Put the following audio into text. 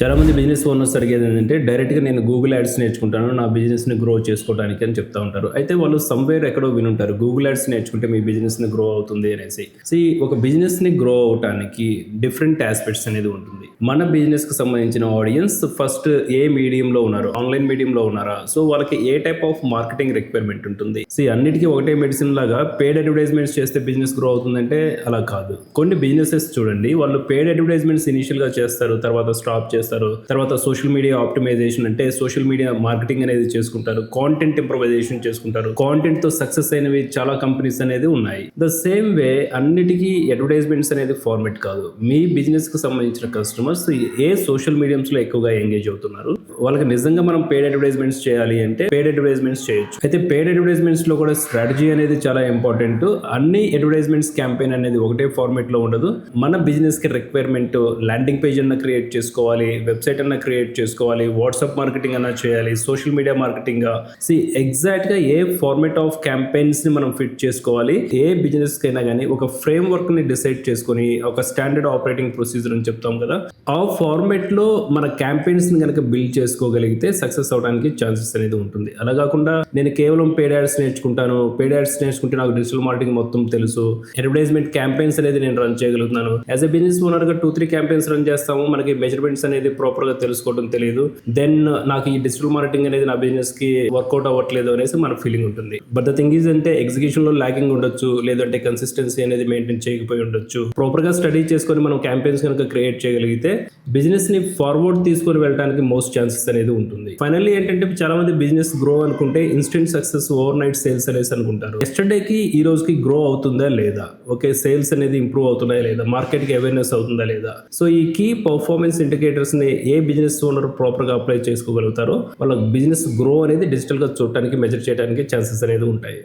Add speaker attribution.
Speaker 1: చాలా మంది business owners అడిగేది ఏంటంటే డైరెక్ట్‌గా నేను గూగుల్ యాడ్స్ నేర్చుకుంటాను. నా బిజినెస్‌ని గ్రో చేసుకోవడానికి అని చెప్తా ఉంటారు. అయితే వాళ్ళు సమ్‌వేర్ ఎక్కడో వినుంటారు. గూగుల్ యాడ్స్ నేర్చుకుంటే మీ బిజినెస్‌ని గ్రో అవుతుంది అనేసి. ఒక బిజినెస్‌ని గ్రో అవ్వటానికి డిఫరెంట్ యాస్పెక్ట్స్ అనేది ఉంటుంది. మన బిజినెస్‌కి సంబంధించిన ఆడియన్స్ ఫస్ట్ ఏ మీడియంలో ఉన్నారు? ఆన్‌లైన్ మీడియంలో ఉన్నారా? సో వాళ్ళకి ఏ టైప్ ఆఫ్ మార్కెటింగ్ రిక్వైర్మెంట్ ఉంటుంది? అన్నిటికీ ఒకటే మెడిసిన్ లాగా పెయిడ్ అడ్వర్టైజ్మెంట్స్ చేస్తే బిజినెస్ గ్రో అవుతుందంటే అలా కాదు. కొన్ని బిజినెసెస్ చూడండి, వాళ్ళు పెయిడ్ అడ్వర్టైజ్మెంట్స్ ఇనిషియల్‌గా చేస్తారు. తర్వాత స్టాప్ చేస్తారు. తర్వాత సోషల్ మీడియా ఆప్టిమైజేషన్ అంటే సోషల్ మీడియా మార్కెటింగ్ అనేది చేసుకుంటారు. కాంటెంట్ ఇంప్రూవైజేషన్ చేసుకుంటారు. కాంటెంట్ తో సక్సెస్ అయినవి చాలా కంపెనీస్ అనేది ఉన్నాయి. ద సేమ్ వే అన్నిటికీ అడ్వర్టైజ్మెంట్స్ అనేది ఫార్మేట్ కాదు. మీ బిజినెస్ కి సంబంధించిన కస్టమర్స్ ఏ సోషల్ మీడియంస్ లో ఎక్కువగా ఎంగేజ్ అవుతున్నారు, వాళ్ళకి నిజంగా మనం పెయిడ్ అడ్వర్టైజ్మెంట్స్ చేయాలి అంటే పెయిడ్ అడ్వర్టైజ్మెంట్స్ చేయొచ్చు. అయితే పెయిడ్ అడ్వర్టైజ్మెంట్స్ లో కూడా స్ట్రాటజీ అనేది చాలా ఇంపార్టెంట్. అన్ని అడ్వర్టైజ్మెంట్స్ క్యాంపెయిన్ అనేది ఒకటే ఫార్మేట్ లో ఉండదు. మన బిజినెస్ కి రిక్వైర్మెంట్ ల్యాండింగ్ పేజ్ అన్న క్రియేట్ చేసుకోవాలి, వెబ్సైట్ అన్న క్రియేట్ చేసుకోవాలి, వాట్సాప్ మార్కెటింగ్ అన్న చేయాలి, సోషల్ మీడియా మార్కెటింగ్. ఎగ్జాక్ట్ గా ఏ ఫార్మేట్ ఆఫ్ క్యాంపెయిన్స్ ని మనం ఫిట్ చేసుకోవాలి. ఏ బిజినెస్ కైనా కానీ ఒక ఫ్రేమ్ వర్క్ ని డిసైడ్ చేసుకొని ఒక స్టాండర్డ్ ఆపరేటింగ్ ప్రొసీజర్ అని చెప్తాం కదా, ఆ ఫార్మేట్ లో మన క్యాంపెయిన్స్ ని కనుక బిల్డ్ చేసుకోగలిగితే సక్సెస్ అవడానికి ఛాన్సెస్ అనేది ఉంటుంది. అలా కాకుండా నేను కేవలం పెయిడ్ యాడ్స్ నేర్చుకుంటాను, పెయిడ్ యాడ్స్ నేర్చుకుంటే నాకు డిజిటల్ మార్కెటింగ్ మొత్తం తెలుసు, అడ్వర్టైజ్మెంట్ క్యాంపెయిన్స్ అనేది నేను రన్ చేయగలుగుతున్నాను, యాజ్ ఎ బిజినెస్ ఓనర్ గా 2-3 క్యాంపెయిన్స్ రన్ చేస్తాము, మనకి మెజర్మెంట్స్ అనేది ప్రాపర్ గా తెలుసుకోవడం తెలియదు, దెన్ నాకు ఈ డిజిటల్ మార్కెటింగ్ అనేది నా బిజినెస్ కి వర్కౌట్ అవ్వట్లేదు అనేసి మన ఫీలింగ్ ఉంటుంది. బట్ ద థింగ్ ఈజ్ అంటే ఎగ్జిక్యూషన్ లో లాగింగ్ ఉండొచ్చు, లేదంటే కన్సిస్టెన్సీ అనేది మెయింటైన్ చేయకపోయి ఉండొచ్చు. ప్రాపర్ గా స్టడీ చేసుకొని మనం క్యాంపెయిన్స్ కనుక క్రియేట్ చేయగలిగితే బిజినెస్ ని ఫార్వర్డ్ తీసుకొని వెళ్ళడానికి మోస్ట్ ఛాన్సెస్ అనేది ఉంటుంది. ఫైనల్లీ ఏంటంటే చాలా మంది బిజినెస్ గ్రో అనుకుంటే instant success, over night sales అనేసి అనుకుంటారు. ఎస్టర్డేకి ఈ రోజుకి గ్రో అవుతుందా లేదా, ఓకే సేల్స్ అనేది ఇంప్రూవ్ అవుతుందా లేదా, మార్కెట్ కి అవేర్నెస్ అవుతుందా లేదా. ఈ కీ పర్ఫార్మెన్స్ ఇండికేటర్స్ ని ఏ బిజినెస్ ఓనర్ ప్రాపర్ గా అప్లై చేసుకోగలుగుతారో వాళ్ళ బిజినెస్ గ్రో అనేది డిజిటల్ గా చూడటానికి, మెజర్ చేయడానికి ఛాన్సెస్ అనేది ఉంటాయి.